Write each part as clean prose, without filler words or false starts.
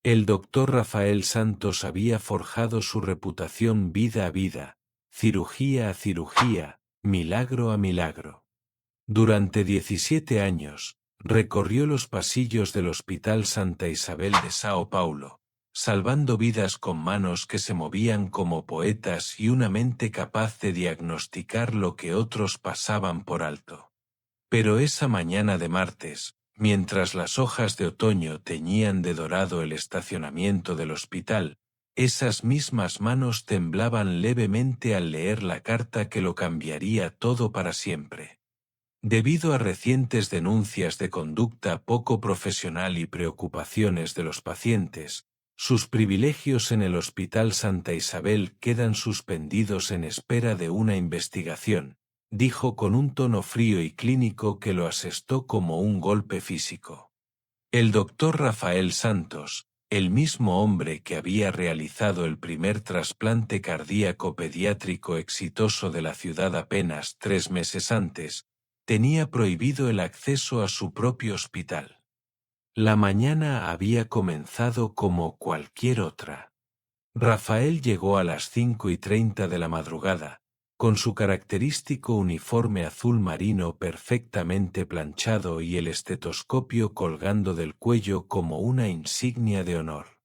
El doctor Rafael Santos había forjado su reputación vida a vida, cirugía a cirugía, milagro a milagro. Durante 17 años, recorrió los pasillos del Hospital Santa Isabel de Sao Paulo, salvando vidas con manos que se movían como poetas y una mente capaz de diagnosticar lo que otros pasaban por alto. Pero esa mañana de martes, mientras las hojas de otoño teñían de dorado el estacionamiento del hospital, esas mismas manos temblaban levemente al leer la carta que lo cambiaría todo para siempre. Debido a recientes denuncias de conducta poco profesional y preocupaciones de los pacientes, sus privilegios en el Hospital Santa Isabel quedan suspendidos en espera de una investigación, dijo con un tono frío y clínico que lo asestó como un golpe físico. El doctor Rafael Santos, el mismo hombre que había realizado el primer trasplante cardíaco pediátrico exitoso de la ciudad apenas 3 meses antes, tenía prohibido el acceso a su propio hospital. La mañana había comenzado como cualquier otra. Rafael llegó a las 5:30 de la madrugada, con su característico uniforme azul marino perfectamente planchado y el estetoscopio colgando del cuello como una insignia de honor.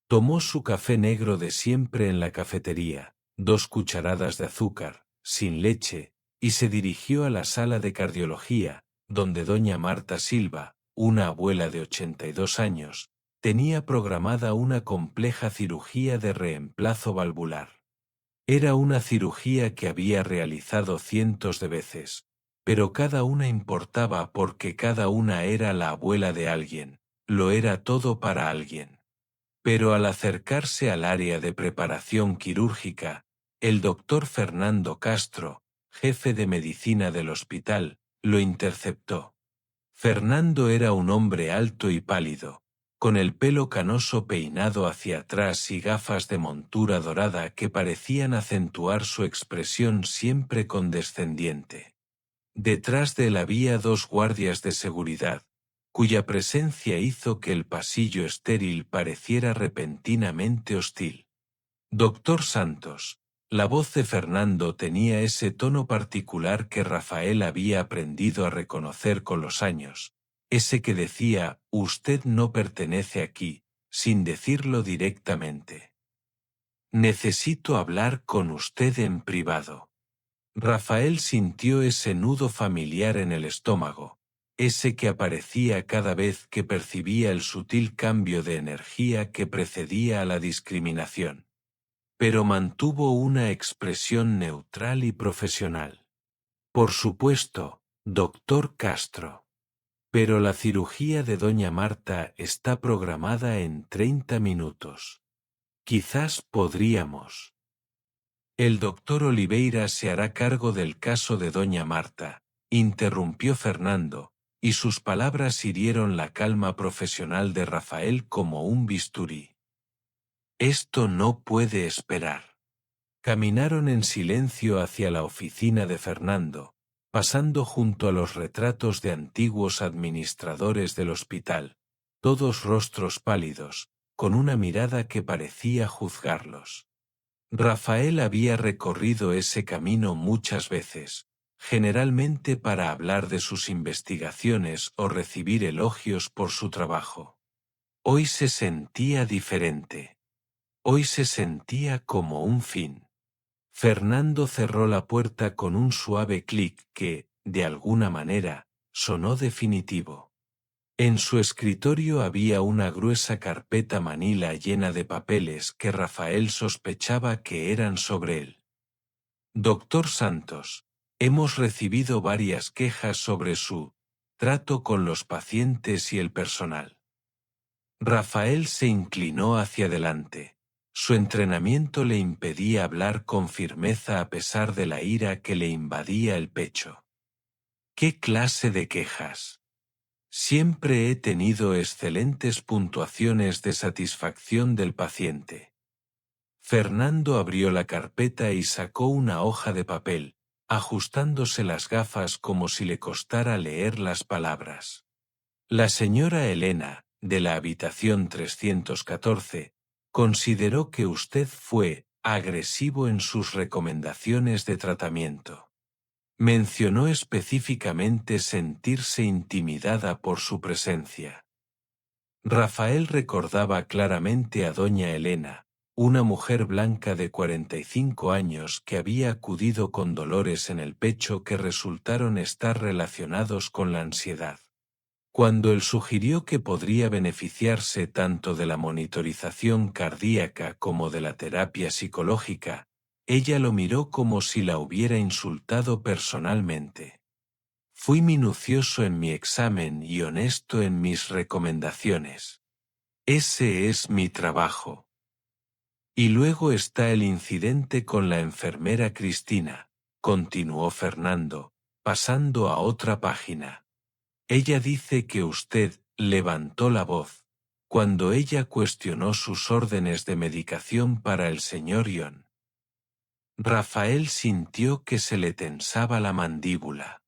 Tomó su café negro de siempre en la cafetería, 2 cucharadas de azúcar, sin leche, y se dirigió a la sala de cardiología, donde doña Marta Silva, una abuela de 82 años, tenía programada una compleja cirugía de reemplazo valvular. Era una cirugía que había realizado cientos de veces, pero cada una importaba porque cada una era la abuela de alguien, lo era todo para alguien. Pero al acercarse al área de preparación quirúrgica, el doctor Fernando Castro, jefe de medicina del hospital, lo interceptó. Fernando era un hombre alto y pálido, con el pelo canoso peinado hacia atrás y gafas de montura dorada que parecían acentuar su expresión siempre condescendiente. Detrás de él había 2 guardias de seguridad, cuya presencia hizo que el pasillo estéril pareciera repentinamente hostil. Doctor Santos. La voz de Fernando tenía ese tono particular que Rafael había aprendido a reconocer con los años, ese que decía, usted no pertenece aquí, sin decirlo directamente. Necesito hablar con usted en privado. Rafael sintió ese nudo familiar en el estómago, ese que aparecía cada vez que percibía el sutil cambio de energía que precedía a la discriminación. Pero mantuvo una expresión neutral y profesional. Por supuesto, doctor Castro. Pero la cirugía de doña Marta está programada en 30 minutos. Quizás podríamos. El doctor Oliveira se hará cargo del caso de doña Marta, interrumpió Fernando, y sus palabras hirieron la calma profesional de Rafael como un bisturí. Esto no puede esperar. Caminaron en silencio hacia la oficina de Fernando, pasando junto a los retratos de antiguos administradores del hospital, todos rostros pálidos, con una mirada que parecía juzgarlos. Rafael había recorrido ese camino muchas veces, generalmente para hablar de sus investigaciones o recibir elogios por su trabajo. Hoy se sentía diferente. Hoy se sentía como un fin. Fernando cerró la puerta con un suave clic que, de alguna manera, sonó definitivo. En su escritorio había una gruesa carpeta manila llena de papeles que Rafael sospechaba que eran sobre él. Doctor Santos, hemos recibido varias quejas sobre su trato con los pacientes y el personal. Rafael se inclinó hacia adelante. Su entrenamiento le impedía hablar con firmeza a pesar de la ira que le invadía el pecho. ¿Qué clase de quejas? Siempre he tenido excelentes puntuaciones de satisfacción del paciente. Fernando abrió la carpeta y sacó una hoja de papel, ajustándose las gafas como si le costara leer las palabras. La señora Elena, de la habitación 314, consideró que usted fue agresivo en sus recomendaciones de tratamiento. Mencionó específicamente sentirse intimidada por su presencia. Rafael recordaba claramente a doña Elena, una mujer blanca de 45 años que había acudido con dolores en el pecho que resultaron estar relacionados con la ansiedad. Cuando él sugirió que podría beneficiarse tanto de la monitorización cardíaca como de la terapia psicológica, ella lo miró como si la hubiera insultado personalmente. Fui minucioso en mi examen y honesto en mis recomendaciones. Ese es mi trabajo. Y luego está el incidente con la enfermera Cristina, continuó Fernando, pasando a otra página. Ella dice que usted levantó la voz cuando ella cuestionó sus órdenes de medicación para el señor Ion. Rafael sintió que se le tensaba la mandíbula.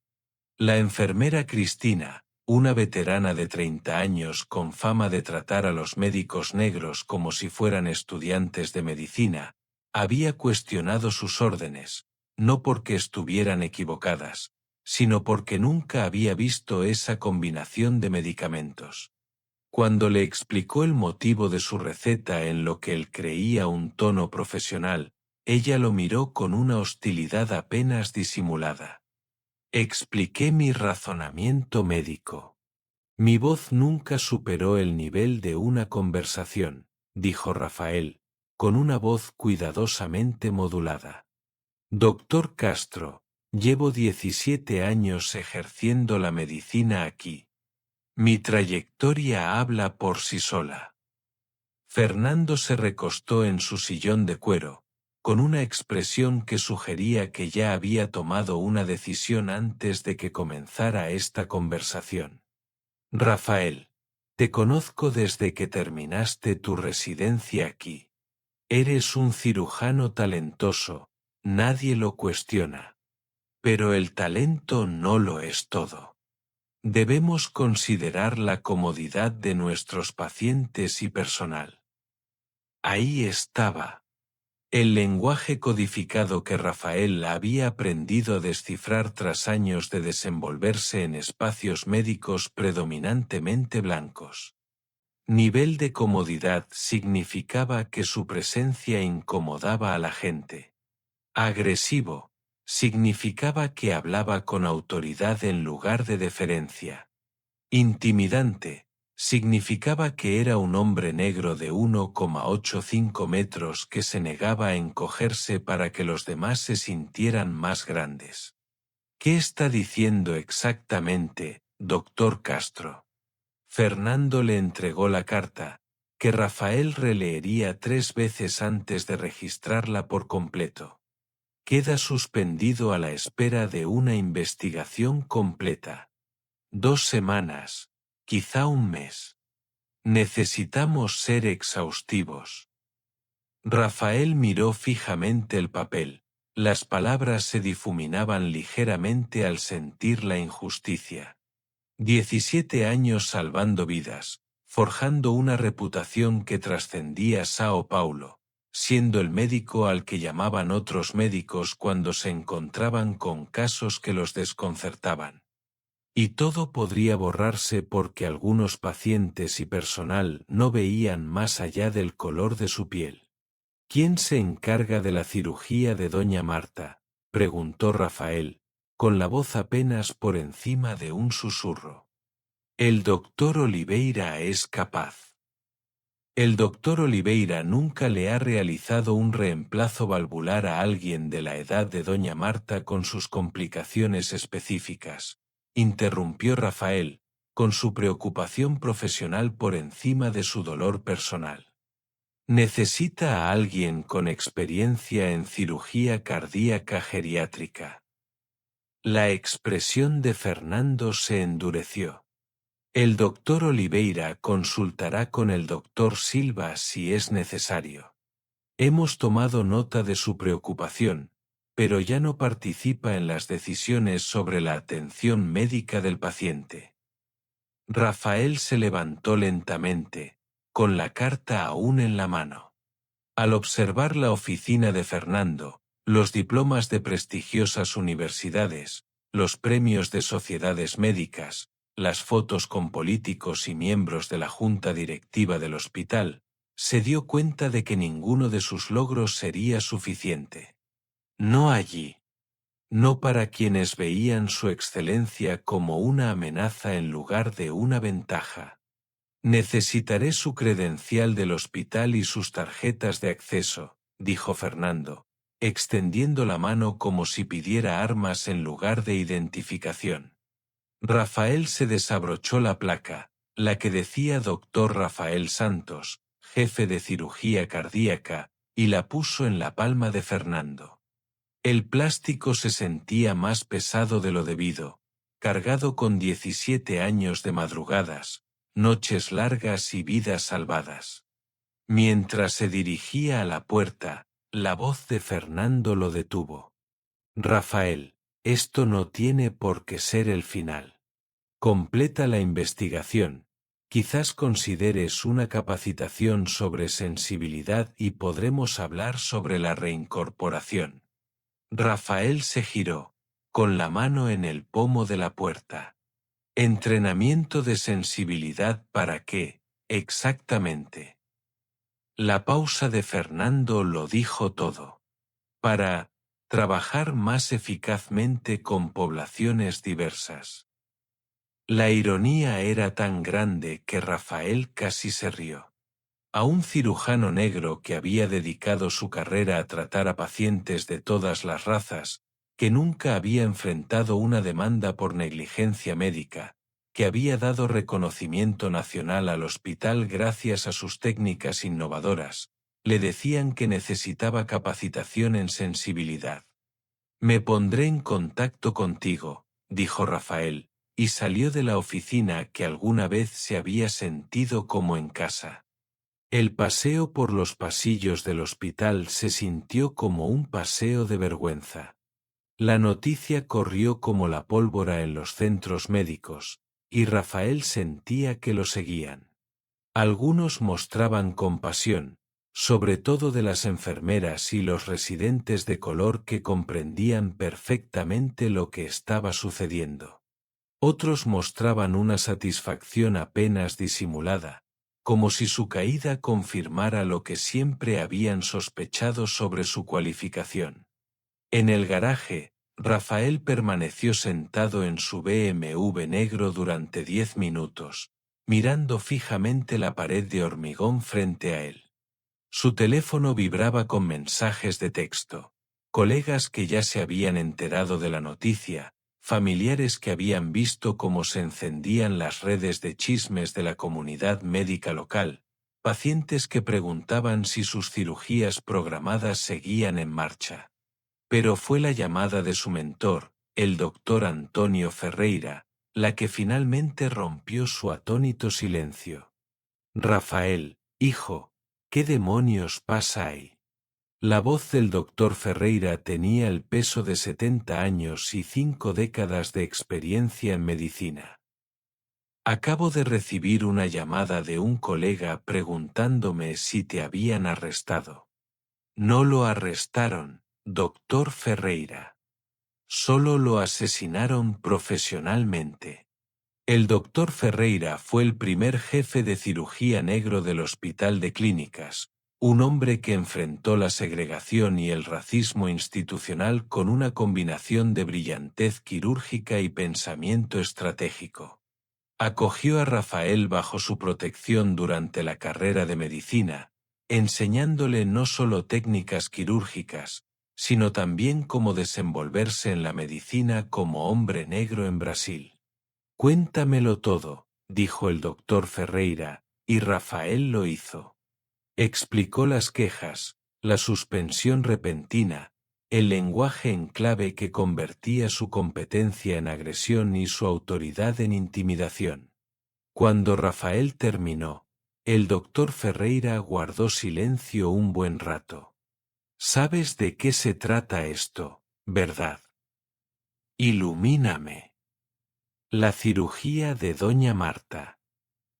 La enfermera Cristina, una veterana de 30 años con fama de tratar a los médicos negros como si fueran estudiantes de medicina, había cuestionado sus órdenes, no porque estuvieran equivocadas, sino porque nunca había visto esa combinación de medicamentos. Cuando le explicó el motivo de su receta en lo que él creía un tono profesional, ella lo miró con una hostilidad apenas disimulada. Expliqué mi razonamiento médico. Mi voz nunca superó el nivel de una conversación, dijo Rafael, con una voz cuidadosamente modulada. Doctor Castro, llevo 17 años ejerciendo la medicina aquí. Mi trayectoria habla por sí sola. Fernando se recostó en su sillón de cuero, con una expresión que sugería que ya había tomado una decisión antes de que comenzara esta conversación. Rafael, te conozco desde que terminaste tu residencia aquí. Eres un cirujano talentoso, nadie lo cuestiona. Pero el talento no lo es todo. Debemos considerar la comodidad de nuestros pacientes y personal. Ahí estaba. El lenguaje codificado que Rafael había aprendido a descifrar tras años de desenvolverse en espacios médicos predominantemente blancos. Nivel de comodidad significaba que su presencia incomodaba a la gente. Agresivo significaba que hablaba con autoridad en lugar de deferencia. Intimidante significaba que era un hombre negro de 1,85 metros que se negaba a encogerse para que los demás se sintieran más grandes. ¿Qué está diciendo exactamente, doctor Castro? Fernando le entregó la carta, que Rafael releería 3 veces antes de registrarla por completo. Queda suspendido a la espera de una investigación completa. 2 semanas, quizá un mes. Necesitamos ser exhaustivos. Rafael miró fijamente el papel. Las palabras se difuminaban ligeramente al sentir la injusticia. 17 años salvando vidas, forjando una reputación que trascendía Sao Paulo, siendo el médico al que llamaban otros médicos cuando se encontraban con casos que los desconcertaban. Y todo podría borrarse porque algunos pacientes y personal no veían más allá del color de su piel. ¿Quién se encarga de la cirugía de doña Marta?, preguntó Rafael, con la voz apenas por encima de un susurro. El doctor Oliveira es capaz. El doctor Oliveira nunca le ha realizado un reemplazo valvular a alguien de la edad de doña Marta con sus complicaciones específicas, interrumpió Rafael, con su preocupación profesional por encima de su dolor personal. Necesita a alguien con experiencia en cirugía cardíaca geriátrica. La expresión de Fernando se endureció. El doctor Oliveira consultará con el doctor Silva si es necesario. Hemos tomado nota de su preocupación, pero ya no participa en las decisiones sobre la atención médica del paciente. Rafael se levantó lentamente, con la carta aún en la mano. Al observar la oficina de Fernando, los diplomas de prestigiosas universidades, los premios de sociedades médicas, las fotos con políticos y miembros de la junta directiva del hospital, se dio cuenta de que ninguno de sus logros sería suficiente. No allí. No para quienes veían su excelencia como una amenaza en lugar de una ventaja. Necesitaré su credencial del hospital y sus tarjetas de acceso, dijo Fernando, extendiendo la mano como si pidiera armas en lugar de identificación. Rafael se desabrochó la placa, la que decía Dr. Rafael Santos, jefe de cirugía cardíaca, y la puso en la palma de Fernando. El plástico se sentía más pesado de lo debido, cargado con 17 años de madrugadas, noches largas y vidas salvadas. Mientras se dirigía a la puerta, la voz de Fernando lo detuvo. Rafael, esto no tiene por qué ser el final. Completa la investigación. Quizás consideres una capacitación sobre sensibilidad y podremos hablar sobre la reincorporación. Rafael se giró, con la mano en el pomo de la puerta. ¿Entrenamiento de sensibilidad para qué, exactamente? La pausa de Fernando lo dijo todo. Para trabajar más eficazmente con poblaciones diversas. La ironía era tan grande que Rafael casi se rió. A un cirujano negro que había dedicado su carrera a tratar a pacientes de todas las razas, que nunca había enfrentado una demanda por negligencia médica, que había dado reconocimiento nacional al hospital gracias a sus técnicas innovadoras, le decían que necesitaba capacitación en sensibilidad. Me pondré en contacto contigo, dijo Rafael, y salió de la oficina que alguna vez se había sentido como en casa. El paseo por los pasillos del hospital se sintió como un paseo de vergüenza. La noticia corrió como la pólvora en los centros médicos, y Rafael sentía que lo seguían. Algunos mostraban compasión, sobre todo de las enfermeras y los residentes de color que comprendían perfectamente lo que estaba sucediendo. Otros mostraban una satisfacción apenas disimulada, como si su caída confirmara lo que siempre habían sospechado sobre su cualificación. En el garaje, Rafael permaneció sentado en su BMW negro durante 10 minutos, mirando fijamente la pared de hormigón frente a él. Su teléfono vibraba con mensajes de texto, colegas que ya se habían enterado de la noticia, familiares que habían visto cómo se encendían las redes de chismes de la comunidad médica local, pacientes que preguntaban si sus cirugías programadas seguían en marcha. Pero fue la llamada de su mentor, el doctor Antonio Ferreira, la que finalmente rompió su atónito silencio. Rafael, hijo, ¿qué demonios pasa ahí? La voz del doctor Ferreira tenía el peso de 70 años y 5 décadas de experiencia en medicina. Acabo de recibir una llamada de un colega preguntándome si te habían arrestado. No lo arrestaron, doctor Ferreira. Solo lo asesinaron profesionalmente. El doctor Ferreira fue el primer jefe de cirugía negro del Hospital de Clínicas, un hombre que enfrentó la segregación y el racismo institucional con una combinación de brillantez quirúrgica y pensamiento estratégico. Acogió a Rafael bajo su protección durante la carrera de medicina, enseñándole no solo técnicas quirúrgicas, sino también cómo desenvolverse en la medicina como hombre negro en Brasil. Cuéntamelo todo, dijo el doctor Ferreira, y Rafael lo hizo. Explicó las quejas, la suspensión repentina, el lenguaje en clave que convertía su competencia en agresión y su autoridad en intimidación. Cuando Rafael terminó, el doctor Ferreira guardó silencio un buen rato. ¿Sabes de qué se trata esto, verdad? Ilumíname. La cirugía de doña Marta.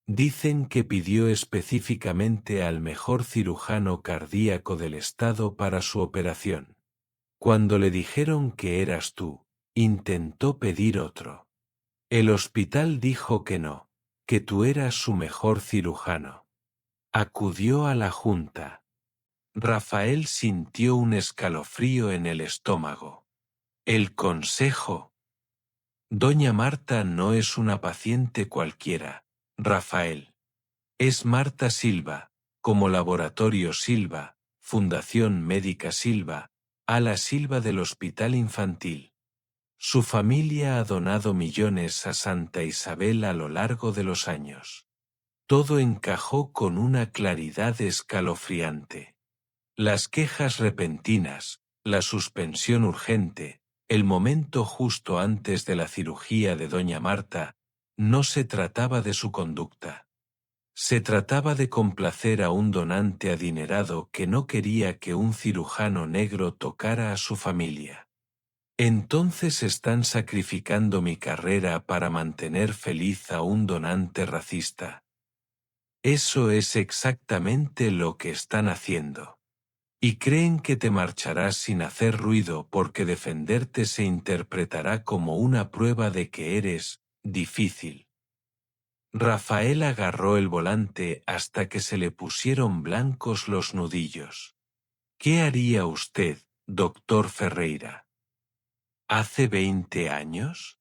Dicen que pidió específicamente al mejor cirujano cardíaco del estado para su operación. Cuando le dijeron que eras tú, intentó pedir otro. El hospital dijo que no, que tú eras su mejor cirujano. Acudió a la junta. Rafael sintió un escalofrío en el estómago. El consejo. Doña Marta no es una paciente cualquiera, Rafael. Es Marta Silva, como Laboratorio Silva, Fundación Médica Silva, Ala Silva del Hospital Infantil. Su familia ha donado millones a Santa Isabel a lo largo de los años. Todo encajó con una claridad escalofriante. Las quejas repentinas, la suspensión urgente, el momento justo antes de la cirugía de doña Marta, no se trataba de su conducta. Se trataba de complacer a un donante adinerado que no quería que un cirujano negro tocara a su familia. Entonces están sacrificando mi carrera para mantener feliz a un donante racista. Eso es exactamente lo que están haciendo. Y creen que te marcharás sin hacer ruido porque defenderte se interpretará como una prueba de que eres difícil. Rafael agarró el volante hasta que se le pusieron blancos los nudillos. ¿Qué haría usted, doctor Ferreira? ¿Hace 20 años?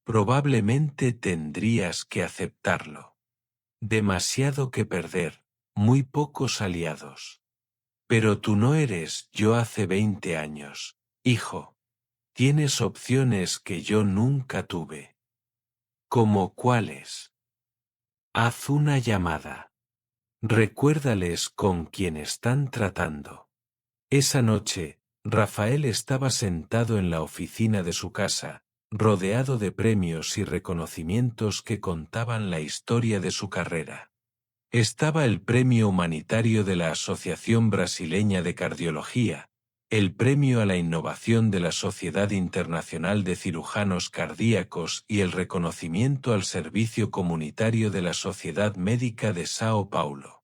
Probablemente tendrías que aceptarlo. Demasiado que perder, muy pocos aliados. Pero tú no eres yo hace 20 años, hijo. Tienes opciones que yo nunca tuve. ¿Cómo cuáles? Haz una llamada. Recuérdales con quién están tratando. Esa noche, Rafael estaba sentado en la oficina de su casa, rodeado de premios y reconocimientos que contaban la historia de su carrera. Estaba el Premio Humanitario de la Asociación Brasileña de Cardiología, el Premio a la Innovación de la Sociedad Internacional de Cirujanos Cardíacos y el reconocimiento al Servicio Comunitario de la Sociedad Médica de Sao Paulo.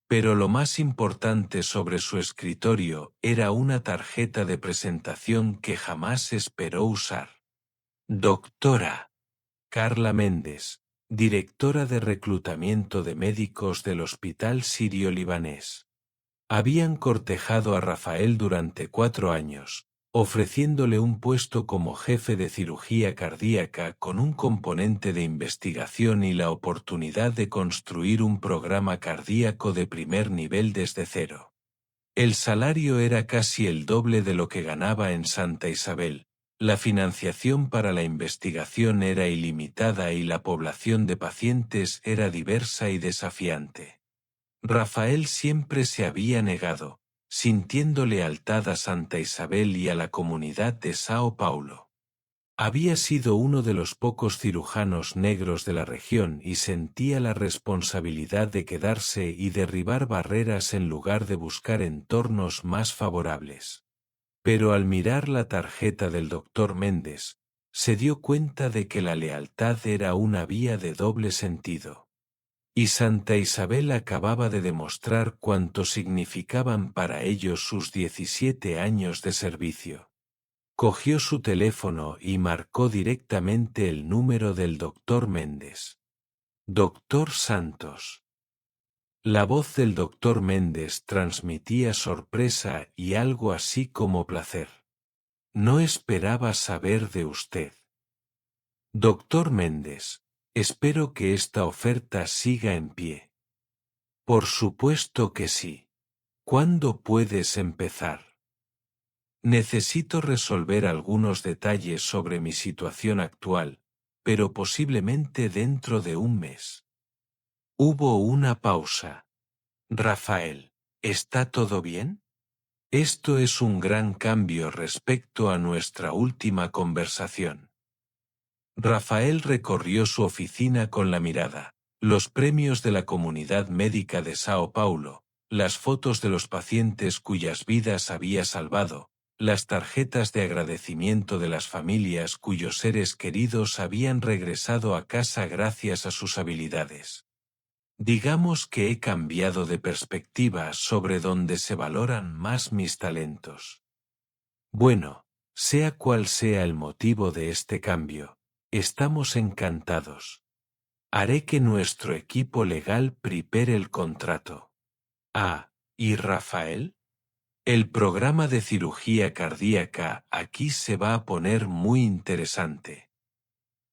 Pero lo más importante sobre su escritorio era una tarjeta de presentación que jamás esperó usar. Doctora Carla Méndez, directora de reclutamiento de médicos del Hospital Sirio-Libanés. Habían cortejado a Rafael durante 4 años, ofreciéndole un puesto como jefe de cirugía cardíaca con un componente de investigación y la oportunidad de construir un programa cardíaco de primer nivel desde cero. El salario era casi el doble de lo que ganaba en Santa Isabel, la financiación para la investigación era ilimitada y la población de pacientes era diversa y desafiante. Rafael siempre se había negado, sintiendo lealtad a Santa Isabel y a la comunidad de Sao Paulo. Había sido uno de los pocos cirujanos negros de la región y sentía la responsabilidad de quedarse y derribar barreras en lugar de buscar entornos más favorables. Pero al mirar la tarjeta del doctor Méndez, se dio cuenta de que la lealtad era una vía de doble sentido. Y Santa Isabel acababa de demostrar cuánto significaban para ellos sus 17 años de servicio. Cogió su teléfono y marcó directamente el número del doctor Méndez. Doctor Santos. La voz del doctor Méndez transmitía sorpresa y algo así como placer. No esperaba saber de usted. Doctor Méndez, espero que esta oferta siga en pie. Por supuesto que sí. ¿Cuándo puedes empezar? Necesito resolver algunos detalles sobre mi situación actual, pero posiblemente dentro de un mes. Hubo una pausa. Rafael, ¿está todo bien? Esto es un gran cambio respecto a nuestra última conversación. Rafael recorrió su oficina con la mirada, los premios de la Comunidad Médica de Sao Paulo, las fotos de los pacientes cuyas vidas había salvado, las tarjetas de agradecimiento de las familias cuyos seres queridos habían regresado a casa gracias a sus habilidades. Digamos que he cambiado de perspectiva sobre dónde se valoran más mis talentos. Bueno, sea cual sea el motivo de este cambio, estamos encantados. Haré que nuestro equipo legal prepare el contrato. Ah, ¿y Rafael? El programa de cirugía cardíaca aquí se va a poner muy interesante.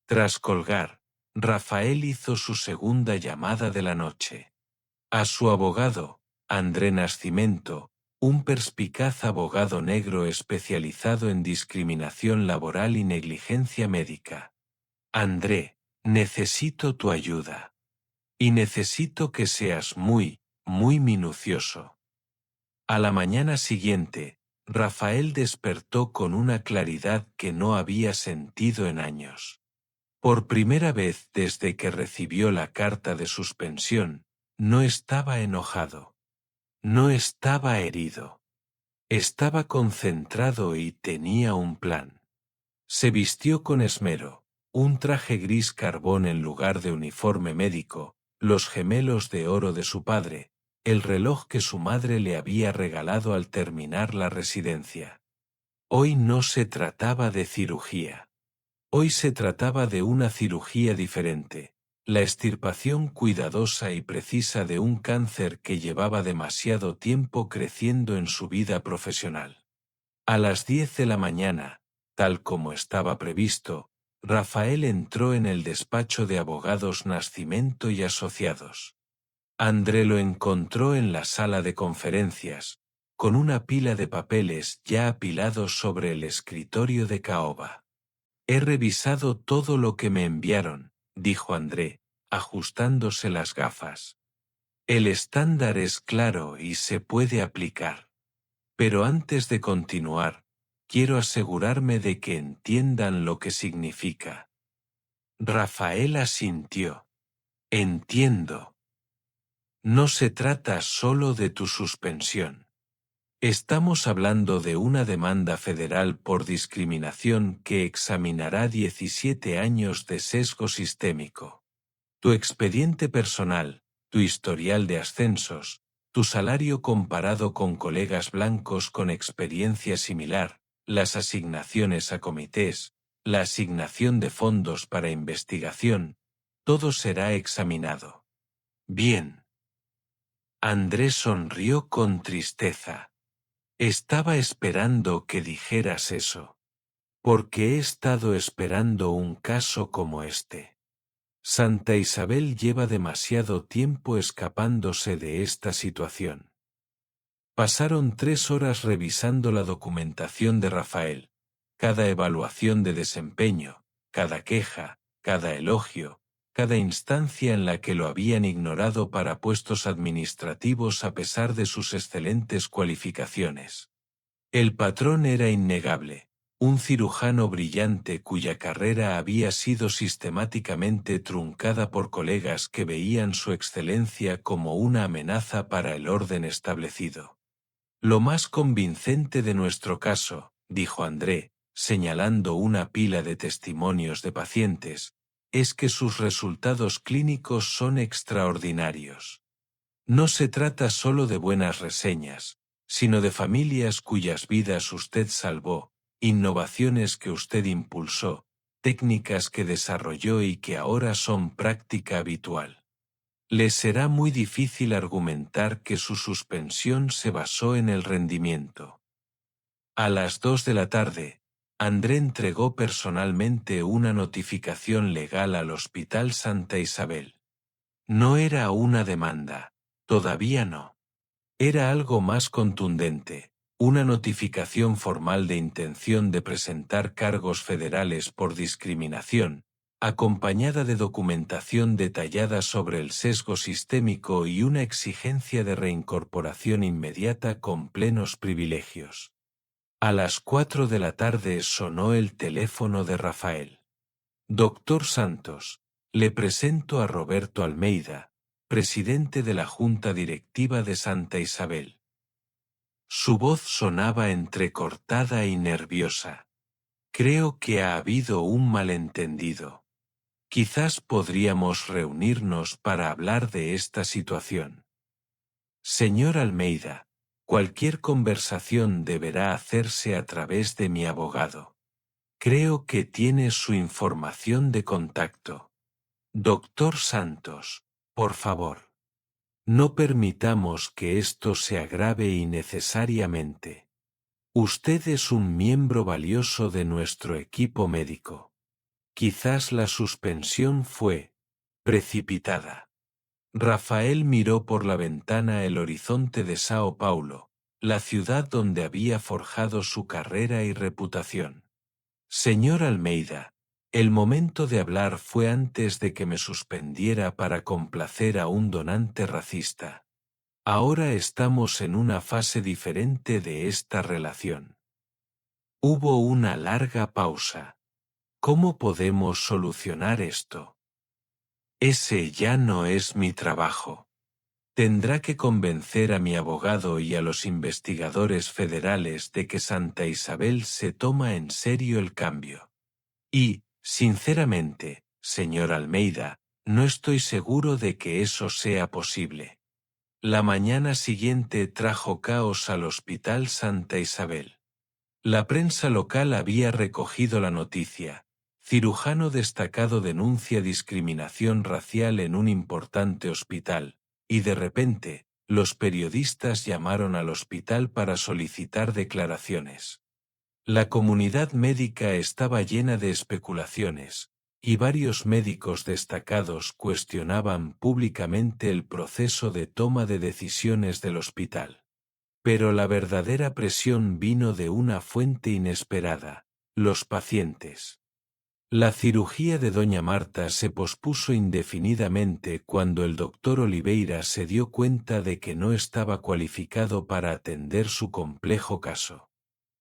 Tras colgar, Rafael hizo su segunda llamada de la noche. A su abogado, André Nascimento, un perspicaz abogado negro especializado en discriminación laboral y negligencia médica. André, necesito tu ayuda. Y necesito que seas muy, muy minucioso. A la mañana siguiente, Rafael despertó con una claridad que no había sentido en años. Por primera vez desde que recibió la carta de suspensión, no estaba enojado. No estaba herido. Estaba concentrado y tenía un plan. Se vistió con esmero, un traje gris carbón en lugar de uniforme médico, los gemelos de oro de su padre, el reloj que su madre le había regalado al terminar la residencia. Hoy no se trataba de cirugía. Hoy se trataba de una cirugía diferente, la extirpación cuidadosa y precisa de un cáncer que llevaba demasiado tiempo creciendo en su vida profesional. A las 10 de la mañana, tal como estaba previsto, Rafael entró en el despacho de abogados Nascimento y Asociados. André lo encontró en la sala de conferencias, con una pila de papeles ya apilados sobre el escritorio de caoba. He revisado todo lo que me enviaron, dijo André, ajustándose las gafas. El estándar es claro y se puede aplicar. Pero antes de continuar, quiero asegurarme de que entiendan lo que significa. Rafael asintió. Entiendo. No se trata solo de tu suspensión. Estamos hablando de una demanda federal por discriminación que examinará 17 años de sesgo sistémico. Tu expediente personal, tu historial de ascensos, tu salario comparado con colegas blancos con experiencia similar, las asignaciones a comités, la asignación de fondos para investigación, todo será examinado. Bien. Andrés sonrió con tristeza. Estaba esperando que dijeras eso. Porque he estado esperando un caso como este. Santa Isabel lleva demasiado tiempo escapándose de esta situación. Pasaron 3 horas revisando la documentación de Rafael, cada evaluación de desempeño, cada queja, cada elogio, cada instancia en la que lo habían ignorado para puestos administrativos a pesar de sus excelentes cualificaciones. El patrón era innegable, un cirujano brillante cuya carrera había sido sistemáticamente truncada por colegas que veían su excelencia como una amenaza para el orden establecido. Lo más convincente de nuestro caso, dijo André, señalando una pila de testimonios de pacientes, es que sus resultados clínicos son extraordinarios. No se trata solo de buenas reseñas, sino de familias cuyas vidas usted salvó, innovaciones que usted impulsó, técnicas que desarrolló y que ahora son práctica habitual. Le será muy difícil argumentar que su suspensión se basó en el rendimiento. A las 2 de la tarde, André entregó personalmente una notificación legal al Hospital Santa Isabel. No era una demanda, todavía no. Era algo más contundente, una notificación formal de intención de presentar cargos federales por discriminación, acompañada de documentación detallada sobre el sesgo sistémico y una exigencia de reincorporación inmediata con plenos privilegios. A las 4 de la tarde sonó el teléfono de Rafael. Doctor Santos, le presento a Roberto Almeida, presidente de la Junta Directiva de Santa Isabel. Su voz sonaba entrecortada y nerviosa. Creo que ha habido un malentendido. Quizás podríamos reunirnos para hablar de esta situación. Señor Almeida, cualquier conversación deberá hacerse a través de mi abogado. Creo que tiene su información de contacto. Doctor Santos, por favor. No permitamos que esto se agrave innecesariamente. Usted es un miembro valioso de nuestro equipo médico. Quizás la suspensión fue precipitada. Rafael miró por la ventana el horizonte de Sao Paulo, la ciudad donde había forjado su carrera y reputación. Señor Almeida, el momento de hablar fue antes de que me suspendiera para complacer a un donante racista. Ahora estamos en una fase diferente de esta relación. Hubo una larga pausa. ¿Cómo podemos solucionar esto? Ese ya no es mi trabajo. Tendrá que convencer a mi abogado y a los investigadores federales de que Santa Isabel se toma en serio el cambio. Y, sinceramente, señor Almeida, no estoy seguro de que eso sea posible. La mañana siguiente trajo caos al Hospital Santa Isabel. La prensa local había recogido la noticia. Cirujano destacado denuncia discriminación racial en un importante hospital, y de repente, los periodistas llamaron al hospital para solicitar declaraciones. La comunidad médica estaba llena de especulaciones, y varios médicos destacados cuestionaban públicamente el proceso de toma de decisiones del hospital. Pero la verdadera presión vino de una fuente inesperada: los pacientes. La cirugía de doña Marta se pospuso indefinidamente cuando el doctor Oliveira se dio cuenta de que no estaba cualificado para atender su complejo caso.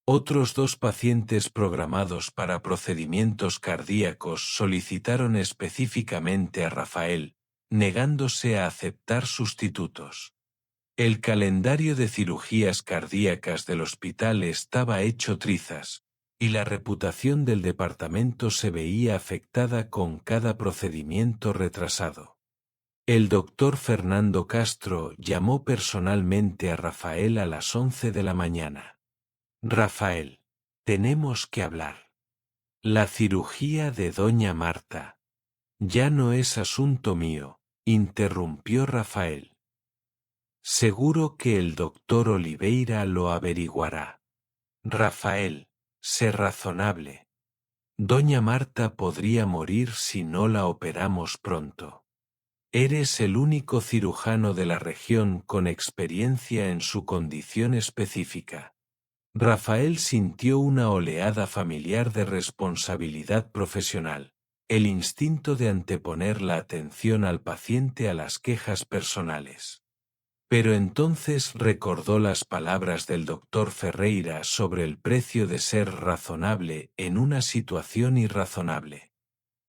Otros 2 pacientes programados para procedimientos cardíacos solicitaron específicamente a Rafael, negándose a aceptar sustitutos. El calendario de cirugías cardíacas del hospital estaba hecho trizas, y la reputación del departamento se veía afectada con cada procedimiento retrasado. El doctor Fernando Castro llamó personalmente a Rafael a las 11 de la mañana. Rafael, tenemos que hablar. La cirugía de doña Marta. Ya no es asunto mío, interrumpió Rafael. Seguro que el doctor Oliveira lo averiguará. Rafael, sé razonable. Doña Marta podría morir si no la operamos pronto. Eres el único cirujano de la región con experiencia en su condición específica. Rafael sintió una oleada familiar de responsabilidad profesional, el instinto de anteponer la atención al paciente a las quejas personales. Pero entonces recordó las palabras del doctor Ferreira sobre el precio de ser razonable en una situación irrazonable.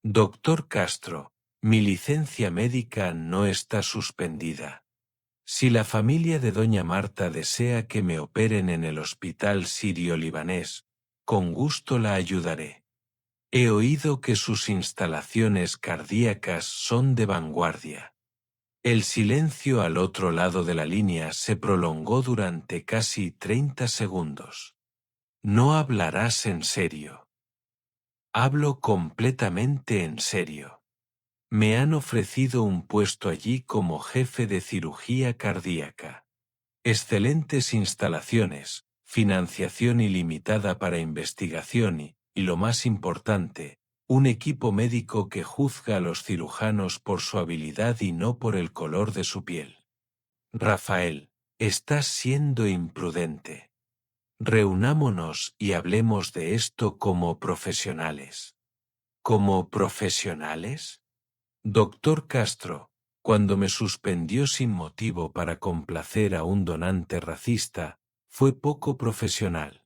Doctor Castro, mi licencia médica no está suspendida. Si la familia de doña Marta desea que me operen en el hospital sirio-libanés, con gusto la ayudaré. He oído que sus instalaciones cardíacas son de vanguardia. El silencio al otro lado de la línea se prolongó durante casi 30 segundos. No hablarás en serio. Hablo completamente en serio. Me han ofrecido un puesto allí como jefe de cirugía cardíaca. Excelentes instalaciones, financiación ilimitada para investigación y lo más importante, un equipo médico que juzga a los cirujanos por su habilidad y no por el color de su piel. Rafael, estás siendo imprudente. Reunámonos y hablemos de esto como profesionales. ¿Como profesionales? Doctor Castro, cuando me suspendió sin motivo para complacer a un donante racista, fue poco profesional.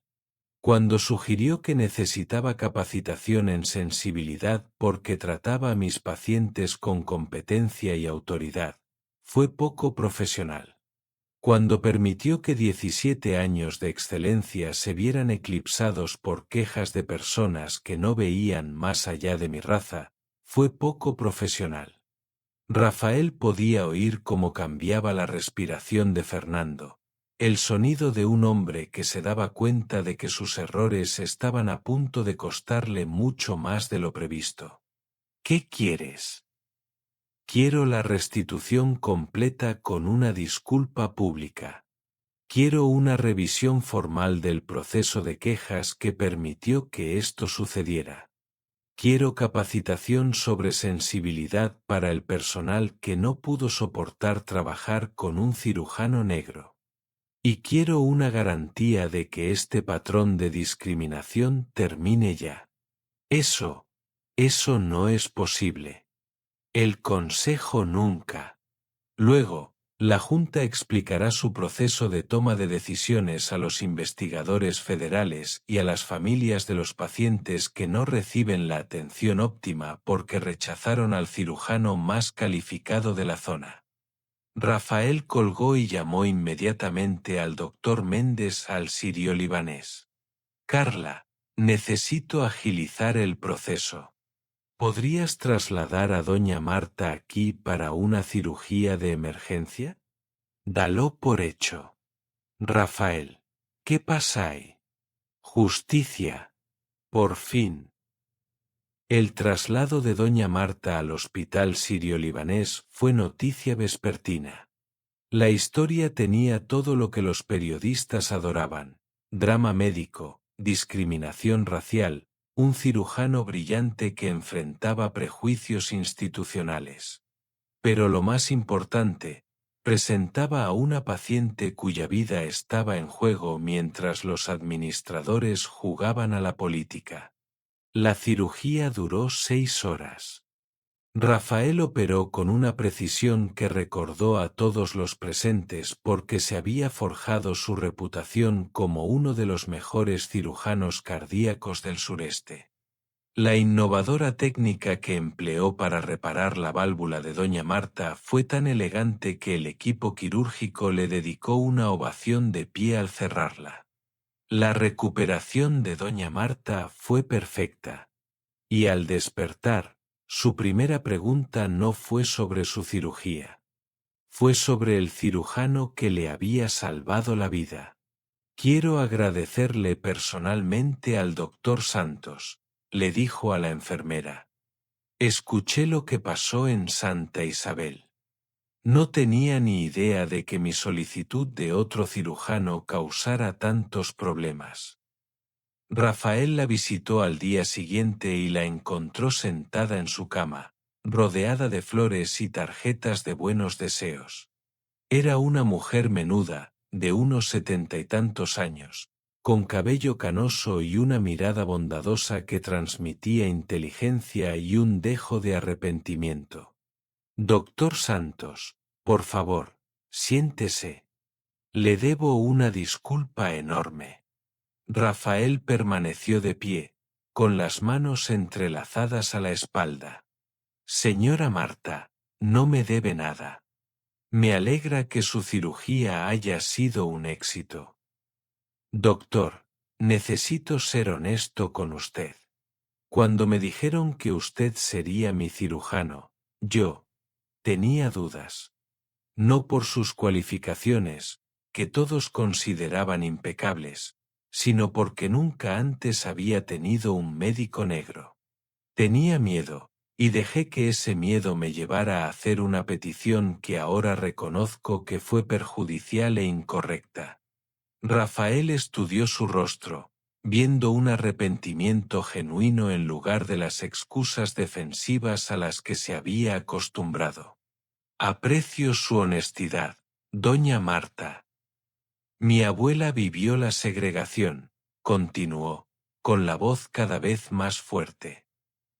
Cuando sugirió que necesitaba capacitación en sensibilidad porque trataba a mis pacientes con competencia y autoridad, fue poco profesional. Cuando permitió que 17 años de excelencia se vieran eclipsados por quejas de personas que no veían más allá de mi raza, fue poco profesional. Rafael podía oír cómo cambiaba la respiración de Fernando, el sonido de un hombre que se daba cuenta de que sus errores estaban a punto de costarle mucho más de lo previsto. ¿Qué quieres? Quiero la restitución completa con una disculpa pública. Quiero una revisión formal del proceso de quejas que permitió que esto sucediera. Quiero capacitación sobre sensibilidad para el personal que no pudo soportar trabajar con un cirujano negro. Y quiero una garantía de que este patrón de discriminación termine ya. Eso no es posible. El Consejo nunca. Luego, la Junta explicará su proceso de toma de decisiones a los investigadores federales y a las familias de los pacientes que no reciben la atención óptima porque rechazaron al cirujano más calificado de la zona. Rafael colgó y llamó inmediatamente al doctor Méndez al sirio-libanés. Carla, necesito agilizar el proceso. ¿Podrías trasladar a doña Marta aquí para una cirugía de emergencia? Dalo por hecho. Rafael, ¿qué pasa ahí? Justicia. Por fin. El traslado de doña Marta al hospital sirio-libanés fue noticia vespertina. La historia tenía todo lo que los periodistas adoraban: drama médico, discriminación racial, un cirujano brillante que enfrentaba prejuicios institucionales. Pero lo más importante, presentaba a una paciente cuya vida estaba en juego mientras los administradores jugaban a la política. La cirugía duró 6 horas. Rafael operó con una precisión que recordó a todos los presentes porque se había forjado su reputación como uno de los mejores cirujanos cardíacos del sureste. La innovadora técnica que empleó para reparar la válvula de doña Marta fue tan elegante que el equipo quirúrgico le dedicó una ovación de pie al cerrarla. La recuperación de doña Marta fue perfecta. Y al despertar, su primera pregunta no fue sobre su cirugía. Fue sobre el cirujano que le había salvado la vida. Quiero agradecerle personalmente al doctor Santos, le dijo a la enfermera. Escuché lo que pasó en Santa Isabel. No tenía ni idea de que mi solicitud de otro cirujano causara tantos problemas. Rafael la visitó al día siguiente y la encontró sentada en su cama, rodeada de flores y tarjetas de buenos deseos. Era una mujer menuda, de unos 70 y tantos años, con cabello canoso y una mirada bondadosa que transmitía inteligencia y un dejo de arrepentimiento. Doctor Santos, por favor, siéntese. Le debo una disculpa enorme. Rafael permaneció de pie, con las manos entrelazadas a la espalda. Señora Marta, no me debe nada. Me alegra que su cirugía haya sido un éxito. Doctor, necesito ser honesto con usted. Cuando me dijeron que usted sería mi cirujano, yo tenía dudas. No por sus cualificaciones, que todos consideraban impecables, sino porque nunca antes había tenido un médico negro. Tenía miedo, y dejé que ese miedo me llevara a hacer una petición que ahora reconozco que fue perjudicial e incorrecta. Rafael estudió su rostro, viendo un arrepentimiento genuino en lugar de las excusas defensivas a las que se había acostumbrado. Aprecio su honestidad, doña Marta. Mi abuela vivió la segregación, continuó, con la voz cada vez más fuerte.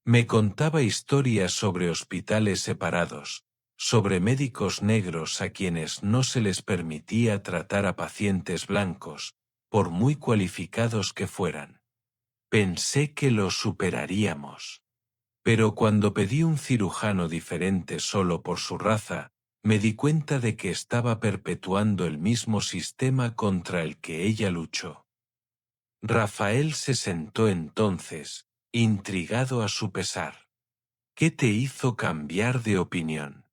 Me contaba historias sobre hospitales separados, sobre médicos negros a quienes no se les permitía tratar a pacientes blancos, por muy cualificados que fueran. Pensé que lo superaríamos. Pero cuando pedí un cirujano diferente solo por su raza, me di cuenta de que estaba perpetuando el mismo sistema contra el que ella luchó. Rafael se sentó entonces, intrigado a su pesar. ¿Qué te hizo cambiar de opinión?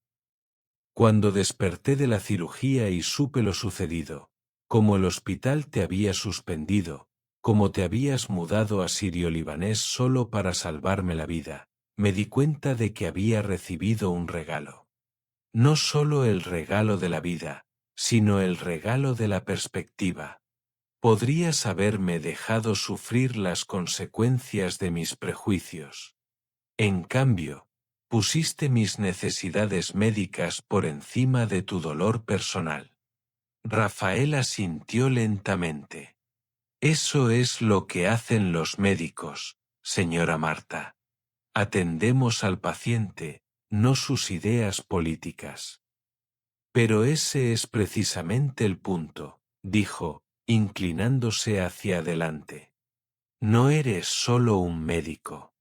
Cuando desperté de la cirugía y supe lo sucedido, como el hospital te había suspendido, como te habías mudado a Sirio-Libanés solo para salvarme la vida, me di cuenta de que había recibido un regalo. No solo el regalo de la vida, sino el regalo de la perspectiva. Podrías haberme dejado sufrir las consecuencias de mis prejuicios. En cambio, pusiste mis necesidades médicas por encima de tu dolor personal. Rafael asintió lentamente. Eso es lo que hacen los médicos, señora Marta. Atendemos al paciente, no sus ideas políticas. Pero ese es precisamente el punto, dijo, inclinándose hacia adelante. No eres solo un médico.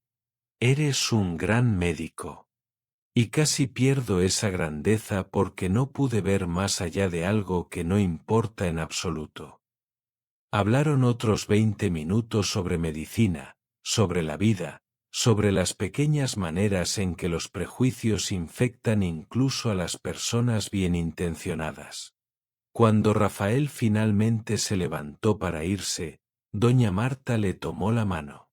Eres un gran médico. Y casi pierdo esa grandeza porque no pude ver más allá de algo que no importa en absoluto. Hablaron otros 20 minutos sobre medicina, sobre la vida, sobre las pequeñas maneras en que los prejuicios infectan incluso a las personas bien intencionadas. Cuando Rafael finalmente se levantó para irse, doña Marta le tomó la mano.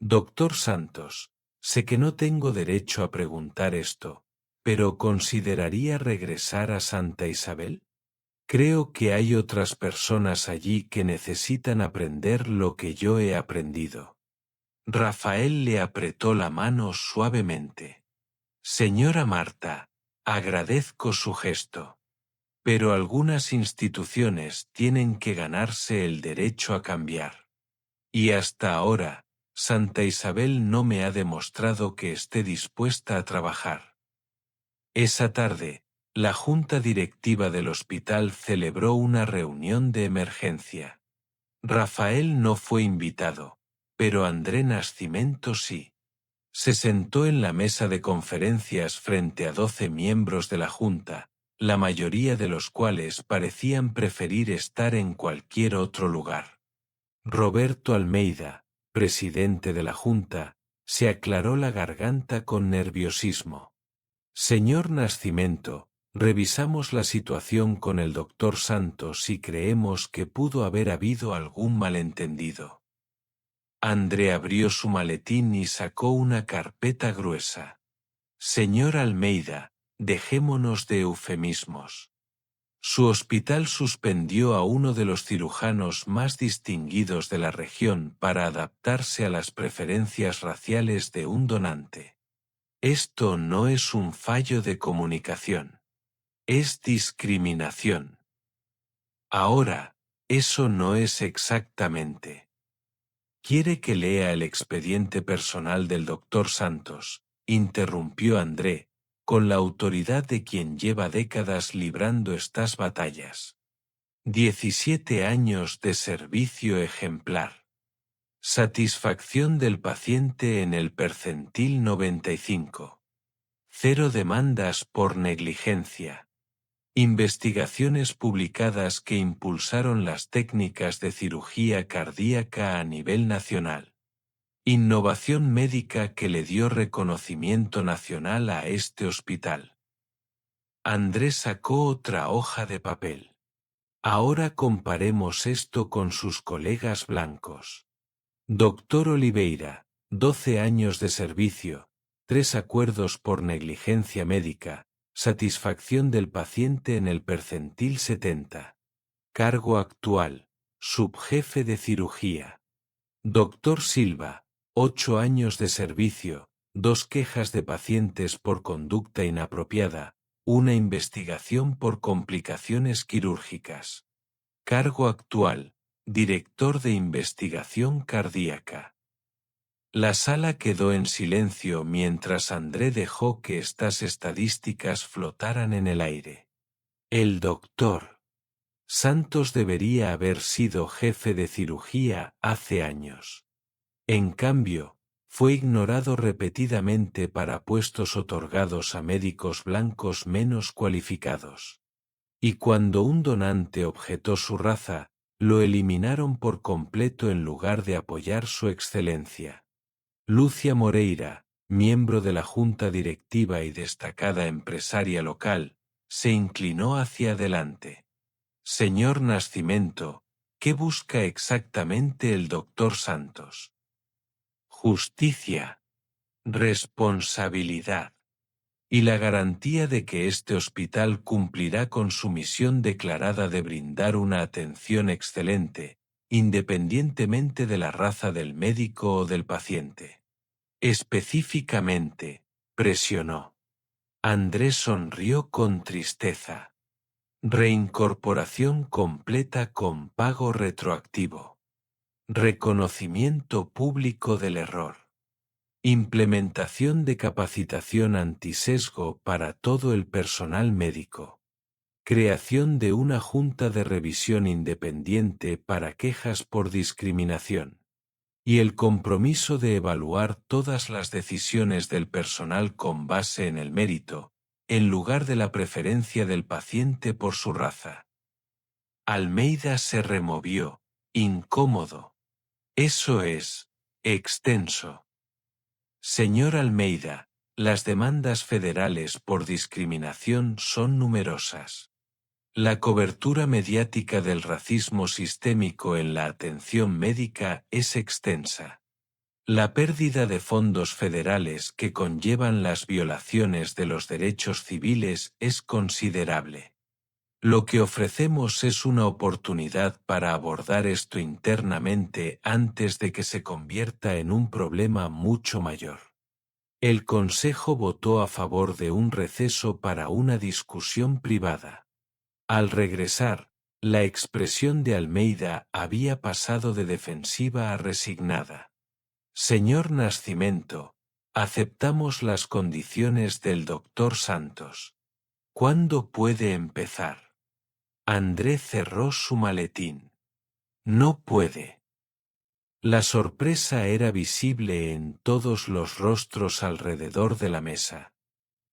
Doctor Santos, sé que no tengo derecho a preguntar esto, pero ¿consideraría regresar a Santa Isabel? Creo que hay otras personas allí que necesitan aprender lo que yo he aprendido. Rafael le apretó la mano suavemente. Señora Marta, agradezco su gesto. Pero algunas instituciones tienen que ganarse el derecho a cambiar. Y hasta ahora, Santa Isabel no me ha demostrado que esté dispuesta a trabajar. Esa tarde, la junta directiva del hospital celebró una reunión de emergencia. Rafael no fue invitado, pero André Nascimento sí. Se sentó en la mesa de conferencias frente a 12 miembros de la junta, la mayoría de los cuales parecían preferir estar en cualquier otro lugar. Roberto Almeida, presidente de la junta, se aclaró la garganta con nerviosismo. Señor Nascimento, revisamos la situación con el doctor Santos y creemos que pudo haber habido algún malentendido. André abrió su maletín y sacó una carpeta gruesa. Señor Almeida, dejémonos de eufemismos. Su hospital suspendió a uno de los cirujanos más distinguidos de la región para adaptarse a las preferencias raciales de un donante. Esto no es un fallo de comunicación. Es discriminación. Ahora, eso no es exactamente. ¿Quiere que lea el expediente personal del doctor Santos?, interrumpió André, con la autoridad de quien lleva décadas librando estas batallas. 17 años de servicio ejemplar. Satisfacción del paciente en el percentil 95. 0 demandas por negligencia. Investigaciones publicadas que impulsaron las técnicas de cirugía cardíaca a nivel nacional. Innovación médica que le dio reconocimiento nacional a este hospital. Andrés sacó otra hoja de papel. Ahora comparemos esto con sus colegas blancos. Doctor Oliveira, 12 años de servicio, 3 acuerdos por negligencia médica, satisfacción del paciente en el percentil 70. Cargo actual, subjefe de cirugía. Doctor Silva, 8 años de servicio, 2 quejas de pacientes por conducta inapropiada, una investigación por complicaciones quirúrgicas. Cargo actual, director de investigación cardíaca. La sala quedó en silencio mientras André dejó que estas estadísticas flotaran en el aire. El doctor Santos debería haber sido jefe de cirugía hace años. En cambio, fue ignorado repetidamente para puestos otorgados a médicos blancos menos cualificados. Y cuando un donante objetó su raza, lo eliminaron por completo en lugar de apoyar su excelencia. Lucia Moreira, miembro de la junta directiva y destacada empresaria local, se inclinó hacia adelante. Señor Nascimento, ¿qué busca exactamente el doctor Santos? Justicia, responsabilidad y la garantía de que este hospital cumplirá con su misión declarada de brindar una atención excelente, independientemente de la raza del médico o del paciente. Específicamente, presionó. Andrés sonrió con tristeza. Reincorporación completa con pago retroactivo. Reconocimiento público del error. Implementación de capacitación antisesgo para todo el personal médico. Creación de una junta de revisión independiente para quejas por discriminación. Y el compromiso de evaluar todas las decisiones del personal con base en el mérito, en lugar de la preferencia del paciente por su raza. Almeida se removió, incómodo. Eso es, extenso. Señor Almeida, las demandas federales por discriminación son numerosas. La cobertura mediática del racismo sistémico en la atención médica es extensa. La pérdida de fondos federales que conllevan las violaciones de los derechos civiles es considerable. Lo que ofrecemos es una oportunidad para abordar esto internamente antes de que se convierta en un problema mucho mayor. El Consejo votó a favor de un receso para una discusión privada. Al regresar, la expresión de Almeida había pasado de defensiva a resignada. Señor Nascimento, aceptamos las condiciones del doctor Santos. ¿Cuándo puede empezar? André cerró su maletín. No puede. La sorpresa era visible en todos los rostros alrededor de la mesa.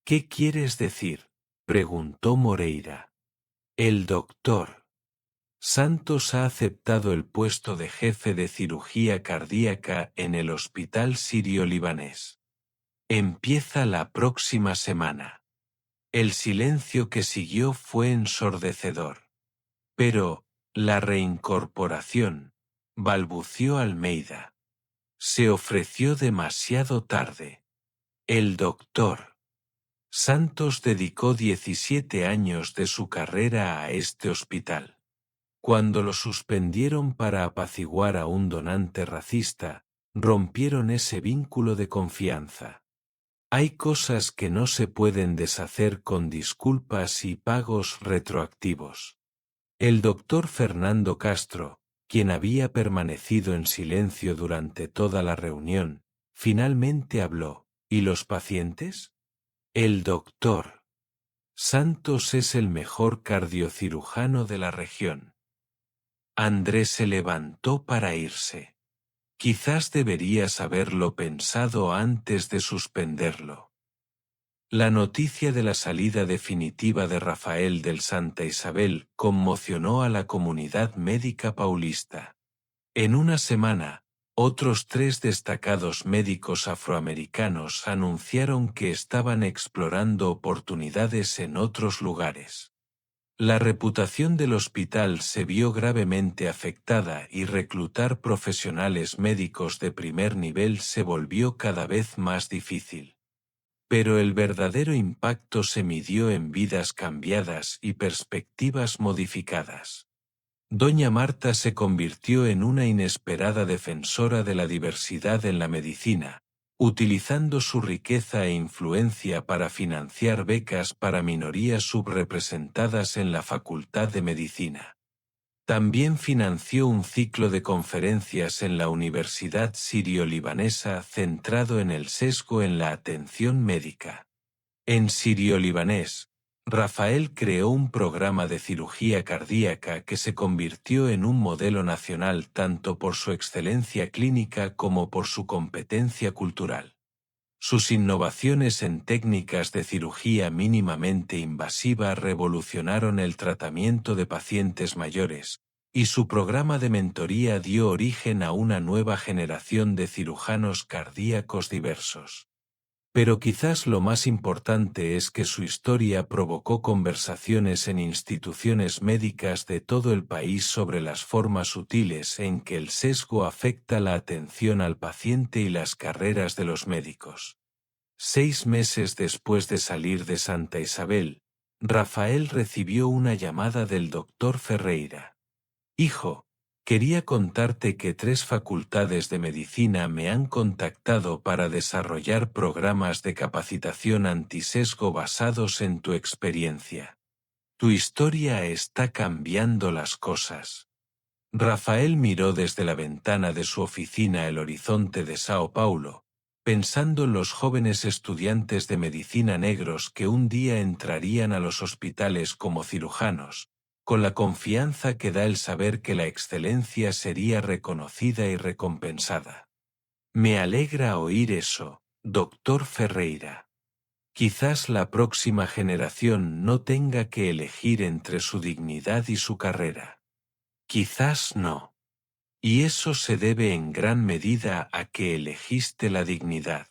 ¿Qué quieres decir?, preguntó Moreira. El doctor Santos ha aceptado el puesto de jefe de cirugía cardíaca en el Hospital Sirio-Libanés. Empieza la próxima semana. El silencio que siguió fue ensordecedor. Pero, la reincorporación, balbució Almeida. Se ofreció demasiado tarde. El doctor Santos dedicó 17 años de su carrera a este hospital. Cuando lo suspendieron para apaciguar a un donante racista, rompieron ese vínculo de confianza. Hay cosas que no se pueden deshacer con disculpas y pagos retroactivos. El doctor Fernando Castro, quien había permanecido en silencio durante toda la reunión, finalmente habló. ¿Y los pacientes? El doctor Santos es el mejor cardiocirujano de la región. Andrés se levantó para irse. Quizás deberías haberlo pensado antes de suspenderlo. La noticia de la salida definitiva de Rafael del Santa Isabel conmocionó a la comunidad médica paulista. En una semana, otros 3 destacados médicos afroamericanos anunciaron que estaban explorando oportunidades en otros lugares. La reputación del hospital se vio gravemente afectada y reclutar profesionales médicos de primer nivel se volvió cada vez más difícil. Pero el verdadero impacto se midió en vidas cambiadas y perspectivas modificadas. Doña Marta se convirtió en una inesperada defensora de la diversidad en la medicina, utilizando su riqueza e influencia para financiar becas para minorías subrepresentadas en la Facultad de Medicina. También financió un ciclo de conferencias en la Universidad Sirio-Libanesa centrado en el sesgo en la atención médica. En Sirio-Libanés, Rafael creó un programa de cirugía cardíaca que se convirtió en un modelo nacional tanto por su excelencia clínica como por su competencia cultural. Sus innovaciones en técnicas de cirugía mínimamente invasiva revolucionaron el tratamiento de pacientes mayores, y su programa de mentoría dio origen a una nueva generación de cirujanos cardíacos diversos. Pero quizás lo más importante es que su historia provocó conversaciones en instituciones médicas de todo el país sobre las formas sutiles en que el sesgo afecta la atención al paciente y las carreras de los médicos. 6 meses después de salir de Santa Isabel, Rafael recibió una llamada del doctor Ferreira. Hijo, quería contarte que 3 facultades de medicina me han contactado para desarrollar programas de capacitación antisesgo basados en tu experiencia. Tu historia está cambiando las cosas. Rafael miró desde la ventana de su oficina el horizonte de Sao Paulo, pensando en los jóvenes estudiantes de medicina negros que un día entrarían a los hospitales como cirujanos, con la confianza que da el saber que la excelencia sería reconocida y recompensada. Me alegra oír eso, doctor Ferreira. Quizás la próxima generación no tenga que elegir entre su dignidad y su carrera. Quizás no. Y eso se debe en gran medida a que elegiste la dignidad.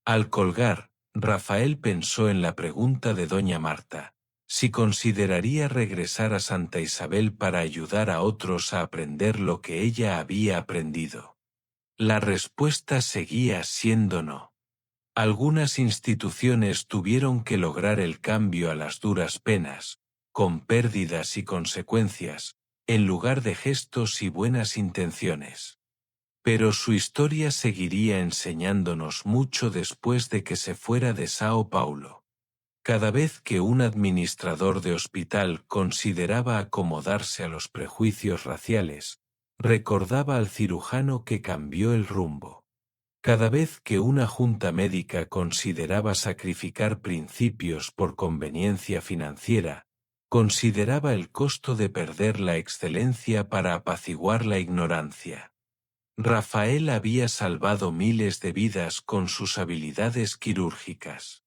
Al colgar, Rafael pensó en la pregunta de doña Marta, si consideraría regresar a Santa Isabel para ayudar a otros a aprender lo que ella había aprendido. La respuesta seguía siendo no. Algunas instituciones tuvieron que lograr el cambio a las duras penas, con pérdidas y consecuencias, en lugar de gestos y buenas intenciones. Pero su historia seguiría enseñándonos mucho después de que se fuera de Sao Paulo. Cada vez que un administrador de hospital consideraba acomodarse a los prejuicios raciales, recordaba al cirujano que cambió el rumbo. Cada vez que una junta médica consideraba sacrificar principios por conveniencia financiera, consideraba el costo de perder la excelencia para apaciguar la ignorancia. Rafael había salvado miles de vidas con sus habilidades quirúrgicas.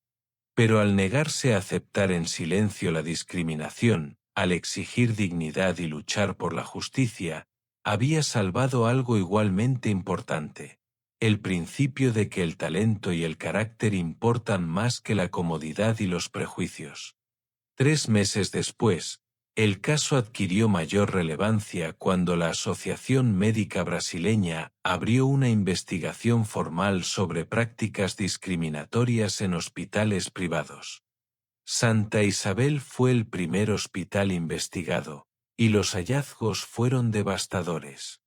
Pero al negarse a aceptar en silencio la discriminación, al exigir dignidad y luchar por la justicia, había salvado algo igualmente importante: el principio de que el talento y el carácter importan más que la comodidad y los prejuicios. 3 meses después, el caso adquirió mayor relevancia cuando la Asociación Médica Brasileña abrió una investigación formal sobre prácticas discriminatorias en hospitales privados. Santa Isabel fue el primer hospital investigado, y los hallazgos fueron devastadores.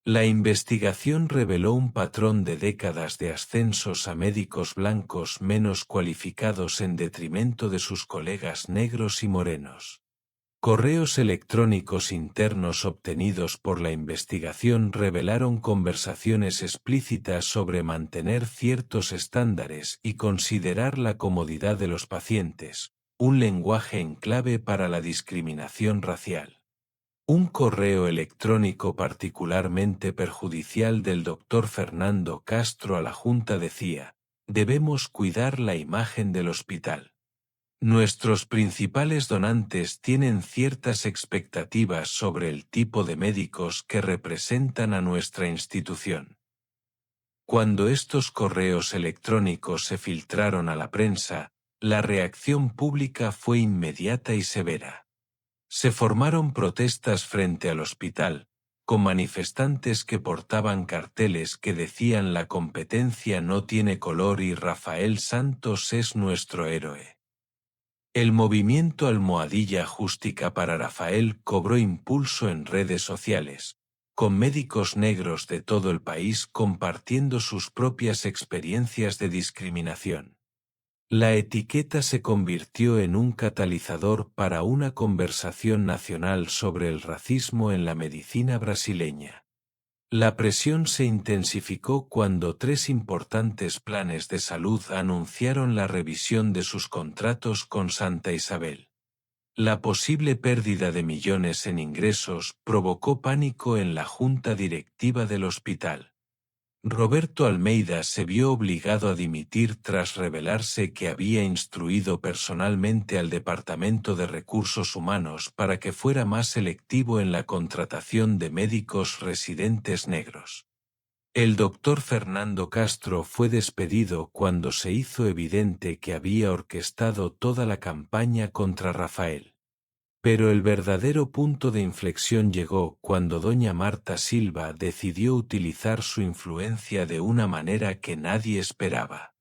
La investigación reveló un patrón de décadas de ascensos a médicos blancos menos cualificados en detrimento de sus colegas negros y morenos. Correos electrónicos internos obtenidos por la investigación revelaron conversaciones explícitas sobre mantener ciertos estándares y considerar la comodidad de los pacientes, un lenguaje en clave para la discriminación racial. Un correo electrónico particularmente perjudicial del doctor Fernando Castro a la Junta decía: debemos cuidar la imagen del hospital. Nuestros principales donantes tienen ciertas expectativas sobre el tipo de médicos que representan a nuestra institución. Cuando estos correos electrónicos se filtraron a la prensa, la reacción pública fue inmediata y severa. Se formaron protestas frente al hospital, con manifestantes que portaban carteles que decían "la competencia no tiene color" y "Rafael Santos es nuestro héroe". El movimiento Almohadilla Justica para Rafael cobró impulso en redes sociales, con médicos negros de todo el país compartiendo sus propias experiencias de discriminación. La etiqueta se convirtió en un catalizador para una conversación nacional sobre el racismo en la medicina brasileña. La presión se intensificó cuando 3 importantes planes de salud anunciaron la revisión de sus contratos con Santa Isabel. La posible pérdida de millones en ingresos provocó pánico en la junta directiva del hospital. Roberto Almeida se vio obligado a dimitir tras revelarse que había instruido personalmente al Departamento de Recursos Humanos para que fuera más selectivo en la contratación de médicos residentes negros. El doctor Fernando Castro fue despedido cuando se hizo evidente que había orquestado toda la campaña contra Rafael. Pero el verdadero punto de inflexión llegó cuando doña Marta Silva decidió utilizar su influencia de una manera que nadie esperaba.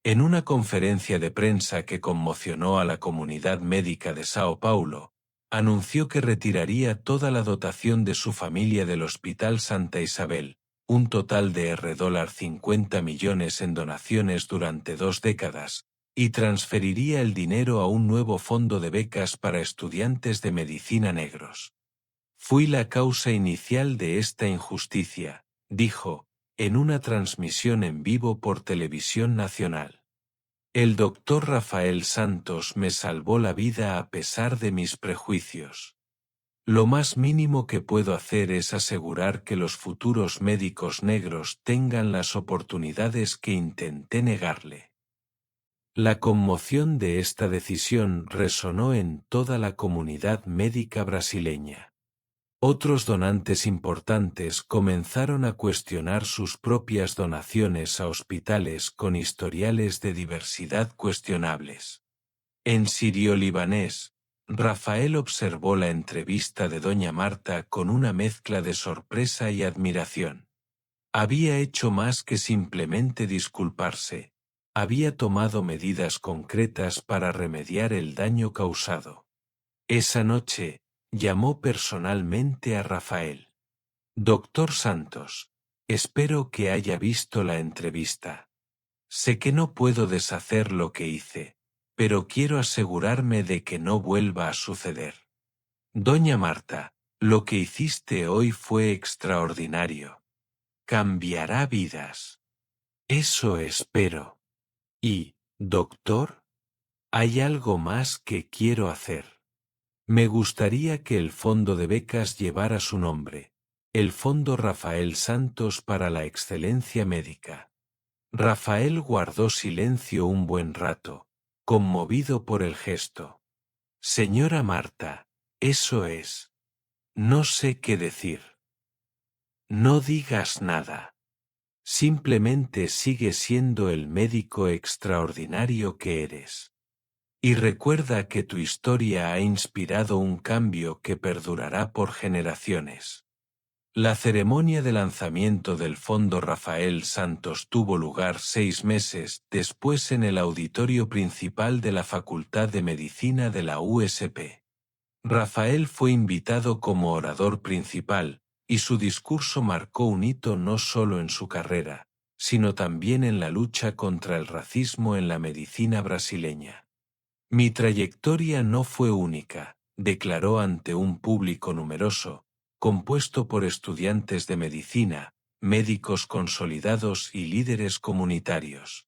En una conferencia de prensa que conmocionó a la comunidad médica de Sao Paulo, anunció que retiraría toda la dotación de su familia del Hospital Santa Isabel, un total de $50 millones en donaciones durante 2 décadas, y transferiría el dinero a un nuevo fondo de becas para estudiantes de medicina negros. Fui la causa inicial de esta injusticia, dijo, en una transmisión en vivo por Televisión Nacional. El doctor Rafael Santos me salvó la vida a pesar de mis prejuicios. Lo más mínimo que puedo hacer es asegurar que los futuros médicos negros tengan las oportunidades que intenté negarle. La conmoción de esta decisión resonó en toda la comunidad médica brasileña. Otros donantes importantes comenzaron a cuestionar sus propias donaciones a hospitales con historiales de diversidad cuestionables. En sirio-libanés, Rafael observó la entrevista de doña Marta con una mezcla de sorpresa y admiración. Había hecho más que simplemente disculparse. Había tomado medidas concretas para remediar el daño causado. Esa noche, llamó personalmente a Rafael. Doctor Santos, espero que haya visto la entrevista. Sé que no puedo deshacer lo que hice, pero quiero asegurarme de que no vuelva a suceder. Doña Marta, lo que hiciste hoy fue extraordinario. Cambiará vidas. Eso espero. Y, doctor, hay algo más que quiero hacer. Me gustaría que el fondo de becas llevara su nombre, el Fondo Rafael Santos para la Excelencia Médica. Rafael guardó silencio un buen rato, conmovido por el gesto. Señora Marta, eso es. No sé qué decir. No digas nada. Simplemente sigue siendo el médico extraordinario que eres. Y recuerda que tu historia ha inspirado un cambio que perdurará por generaciones. La ceremonia de lanzamiento del Fondo Rafael Santos tuvo lugar 6 meses después en el auditorio principal de la Facultad de Medicina de la USP. Rafael fue invitado como orador principal, y su discurso marcó un hito no solo en su carrera, sino también en la lucha contra el racismo en la medicina brasileña. Mi trayectoria no fue única, declaró ante un público numeroso, compuesto por estudiantes de medicina, médicos consolidados y líderes comunitarios.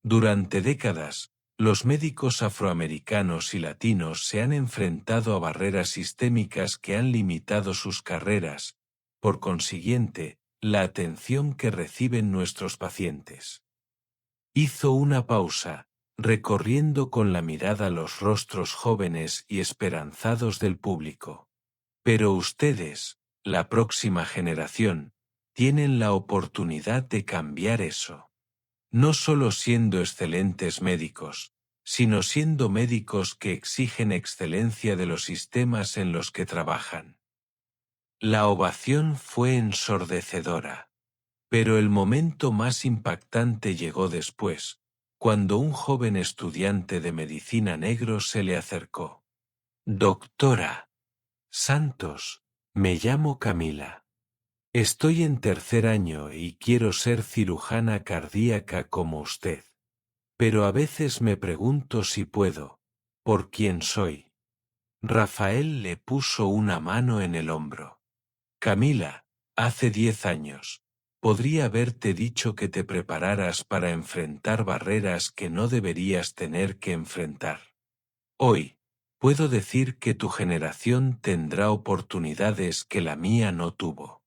Durante décadas, los médicos afroamericanos y latinos se han enfrentado a barreras sistémicas que han limitado sus carreras, por consiguiente, la atención que reciben nuestros pacientes. Hizo una pausa, recorriendo con la mirada los rostros jóvenes y esperanzados del público. Pero ustedes, la próxima generación, tienen la oportunidad de cambiar eso. No solo siendo excelentes médicos, sino siendo médicos que exigen excelencia de los sistemas en los que trabajan. La ovación fue ensordecedora. Pero el momento más impactante llegó después, cuando un joven estudiante de medicina negro se le acercó. Doctora Santos, me llamo Camila. Estoy en 3er año y quiero ser cirujana cardíaca como usted. Pero a veces me pregunto si puedo, ¿por quién soy? Rafael le puso una mano en el hombro. Camila, Hace 10 años, podría haberte dicho que te prepararas para enfrentar barreras que no deberías tener que enfrentar. Hoy, puedo decir que tu generación tendrá oportunidades que la mía no tuvo.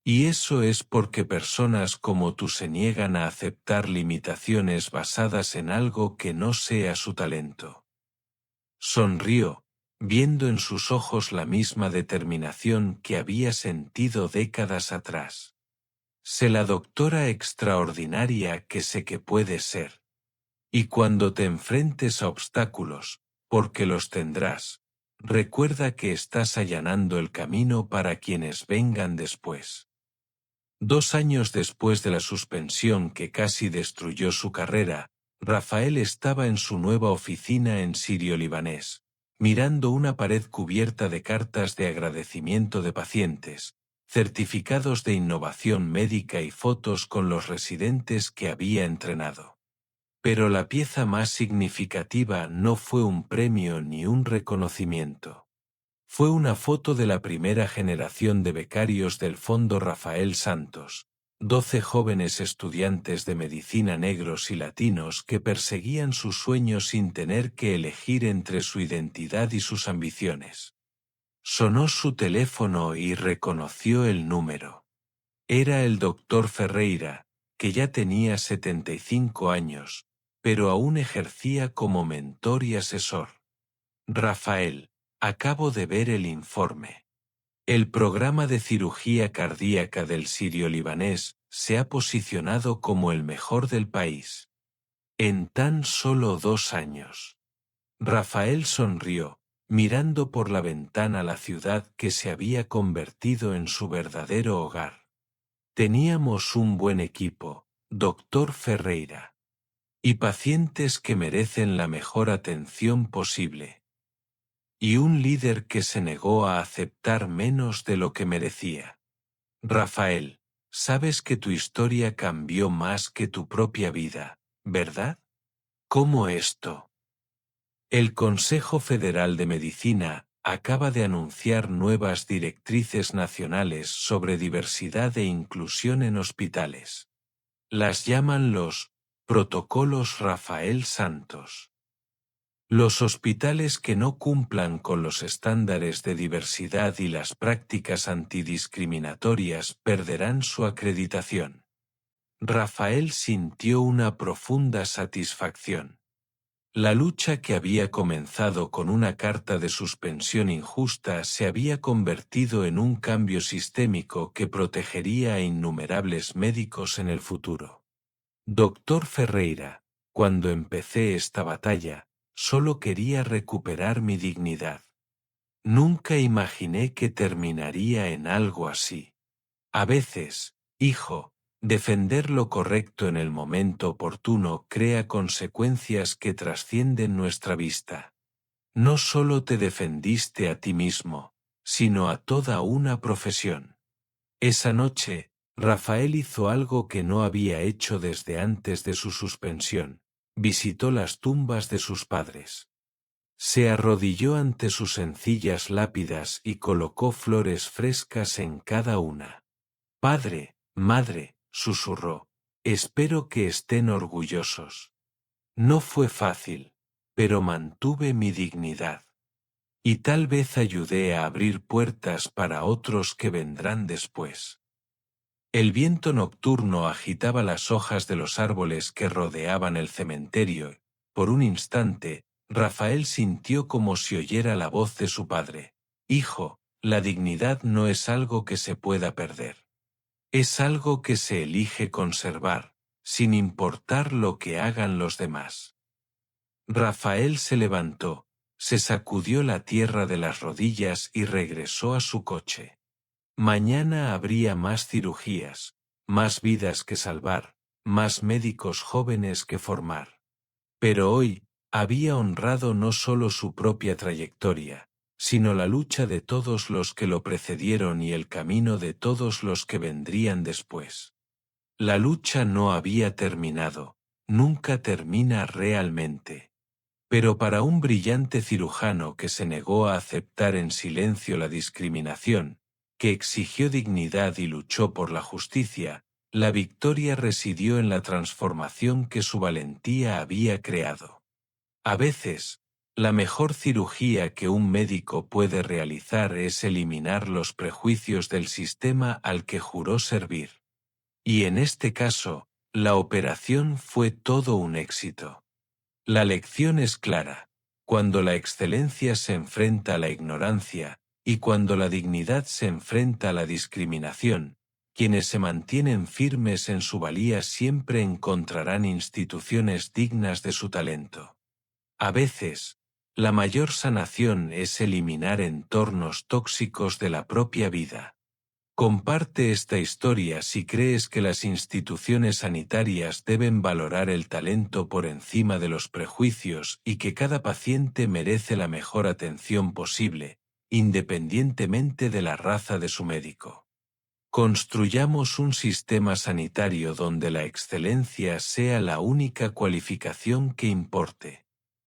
Y eso es porque personas como tú se niegan a aceptar limitaciones basadas en algo que no sea su talento. Sonrió, viendo en sus ojos la misma determinación que había sentido décadas atrás. Sé la doctora extraordinaria que sé que puedes ser. Y cuando te enfrentes a obstáculos, porque los tendrás, recuerda que estás allanando el camino para quienes vengan después. 2 años después de la suspensión que casi destruyó su carrera, Rafael estaba en su nueva oficina en Sirio-Libanés, mirando una pared cubierta de cartas de agradecimiento de pacientes, certificados de innovación médica y fotos con los residentes que había entrenado. Pero la pieza más significativa no fue un premio ni un reconocimiento. Fue una foto de la primera generación de becarios del Fondo Rafael Santos, 12 jóvenes estudiantes de medicina negros y latinos que perseguían sus sueños sin tener que elegir entre su identidad y sus ambiciones. Sonó su teléfono y reconoció el número. Era el doctor Ferreira, que ya tenía 75 años, pero aún ejercía como mentor y asesor. Rafael, acabo de ver el informe. El programa de cirugía cardíaca del Sirio-Libanés se ha posicionado como el mejor del país. En tan solo 2 años. Rafael sonrió, mirando por la ventana la ciudad que se había convertido en su verdadero hogar. Teníamos un buen equipo, doctor Ferreira. Y pacientes que merecen la mejor atención posible. Y un líder que se negó a aceptar menos de lo que merecía. Rafael, sabes que tu historia cambió más que tu propia vida, ¿verdad? ¿Cómo esto? El Consejo Federal de Medicina acaba de anunciar nuevas directrices nacionales sobre diversidad e inclusión en hospitales. Las llaman los Protocolos Rafael Santos. Los hospitales que no cumplan con los estándares de diversidad y las prácticas antidiscriminatorias perderán su acreditación. Rafael sintió una profunda satisfacción. La lucha que había comenzado con una carta de suspensión injusta se había convertido en un cambio sistémico que protegería a innumerables médicos en el futuro. Doctor Ferreira, cuando empecé esta batalla, solo quería recuperar mi dignidad. Nunca imaginé que terminaría en algo así. A veces, hijo, defender lo correcto en el momento oportuno crea consecuencias que trascienden nuestra vista. No solo te defendiste a ti mismo, sino a toda una profesión. Esa noche, Rafael hizo algo que no había hecho desde antes de su suspensión. Visitó las tumbas de sus padres. Se arrodilló ante sus sencillas lápidas y colocó flores frescas en cada una. Padre, madre, susurró, espero que estén orgullosos. No fue fácil, pero mantuve mi dignidad. Y tal vez ayudé a abrir puertas para otros que vendrán después. El viento nocturno agitaba las hojas de los árboles que rodeaban el cementerio. Por un instante, Rafael sintió como si oyera la voz de su padre. Hijo, la dignidad no es algo que se pueda perder. Es algo que se elige conservar, sin importar lo que hagan los demás. Rafael se levantó, se sacudió la tierra de las rodillas y regresó a su coche. Mañana habría más cirugías, más vidas que salvar, más médicos jóvenes que formar. Pero hoy, había honrado no solo su propia trayectoria, sino la lucha de todos los que lo precedieron y el camino de todos los que vendrían después. La lucha no había terminado, nunca termina realmente. Pero para un brillante cirujano que se negó a aceptar en silencio la discriminación, que exigió dignidad y luchó por la justicia, la victoria residió en la transformación que su valentía había creado. A veces, la mejor cirugía que un médico puede realizar es eliminar los prejuicios del sistema al que juró servir. Y en este caso, la operación fue todo un éxito. La lección es clara: cuando la excelencia se enfrenta a la ignorancia, y cuando la dignidad se enfrenta a la discriminación, quienes se mantienen firmes en su valía siempre encontrarán instituciones dignas de su talento. A veces, la mayor sanación es eliminar entornos tóxicos de la propia vida. Comparte esta historia si crees que las instituciones sanitarias deben valorar el talento por encima de los prejuicios y que cada paciente merece la mejor atención posible, independientemente de la raza de su médico. Construyamos un sistema sanitario donde la excelencia sea la única cualificación que importe.